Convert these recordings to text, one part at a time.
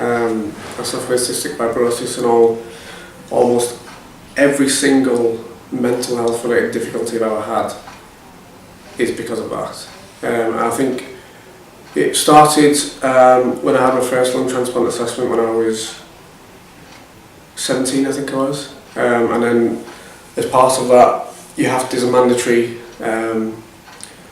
I suffer with cystic fibrosis, and almost every single mental health related difficulty I've ever had is because of that. I think it started when I had my first lung transplant assessment when I was 17, I think I was. And then as part of that, there's a mandatory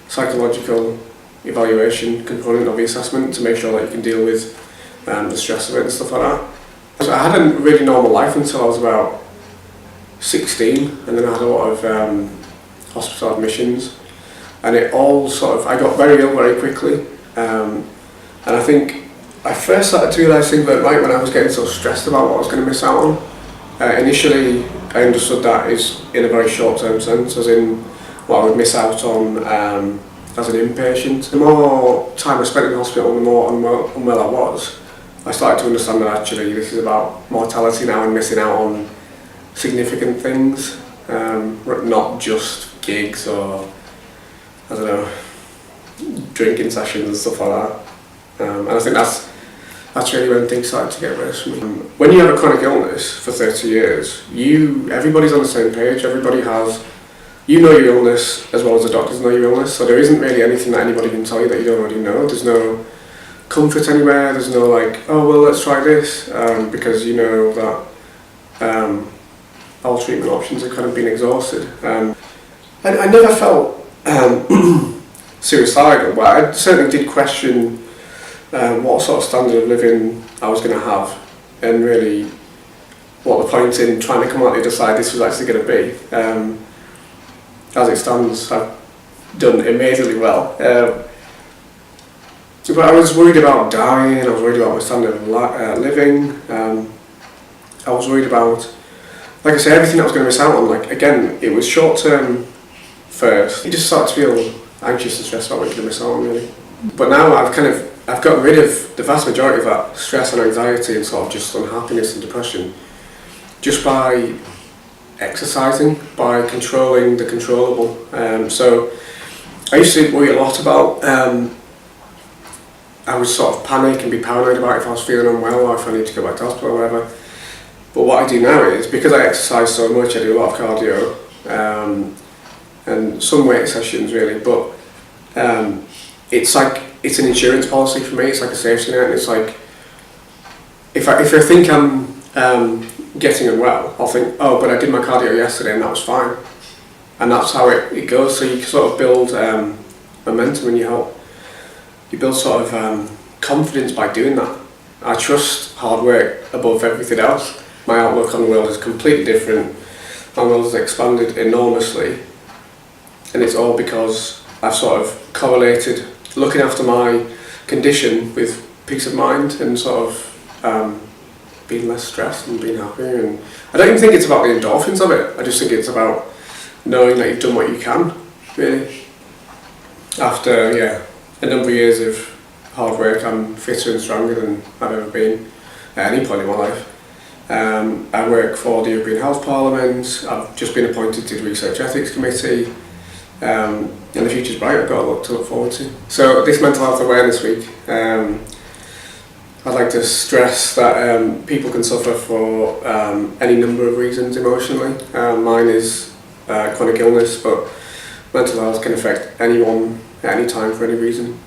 psychological evaluation component of the assessment to make sure that you can deal with the stress of it and stuff like that. So I had a really normal life until I was about 16, and then I had a lot of hospital admissions, and it all I got very ill very quickly, and I think I first started to realise things weren't right when I was getting so stressed about what I was going to miss out on. Initially I understood that is in a very short-term sense, as in what I would miss out on as an inpatient. The more time I spent in hospital, the more unwell I was, I started to understand that actually this is about mortality now and missing out on significant things, not just gigs or, I don't know, drinking sessions and stuff like that. And I think that's really when things started to get worse for me. When you have a chronic illness for 30 years, everybody's on the same page. Everybody you know your illness as well as the doctors know your illness, so there isn't really anything that anybody can tell you that you don't already know. There's no comfort anywhere, there's no like, oh well, let's try this, because you know that all treatment options have kind of been exhausted. I never felt suicidal, but I certainly did question what sort of standard of living I was going to have, and really what the point in trying to come out the other side this was actually going to be. As it stands, I've done amazingly well. But I was worried about dying, I was worried about my standard of living, I was worried about, like I say, everything I was going to miss out on. Like, again, it was short term first. You just start to feel anxious and stressed about what you're going to miss out on, really. But now I've gotten rid of the vast majority of that stress and anxiety and sort of just unhappiness and depression just by exercising, by controlling the controllable. So I used to worry a lot about, I would sort of panic and be paranoid about if I was feeling unwell or if I need to go back to hospital or whatever. But what I do now is, because I exercise so much, I do a lot of cardio and some weight sessions really, but it's an insurance policy for me. It's like a safety net, and it's like if I think I'm getting unwell, I'll think, oh, but I did my cardio yesterday and that was fine, and that's how it goes. So you sort of build momentum, and you build sort of confidence by doing that. I trust hard work above everything else. My outlook on the world is completely different. My world has expanded enormously, and it's all because I've sort of correlated looking after my condition with peace of mind and sort of being less stressed and being happier. And I don't even think it's about the endorphins of it. I just think it's about knowing that you've done what you can, really. After a number of years of hard work, I'm fitter and stronger than I've ever been at any point in my life. I work for the European Health Parliament. I've just been appointed to the Research Ethics Committee, and the future's bright. I've got a lot to look forward to. So this Mental Health Awareness Week, I'd like to stress that people can suffer for any number of reasons emotionally. Mine is chronic illness, but mental health can affect anyone at any time for any reason.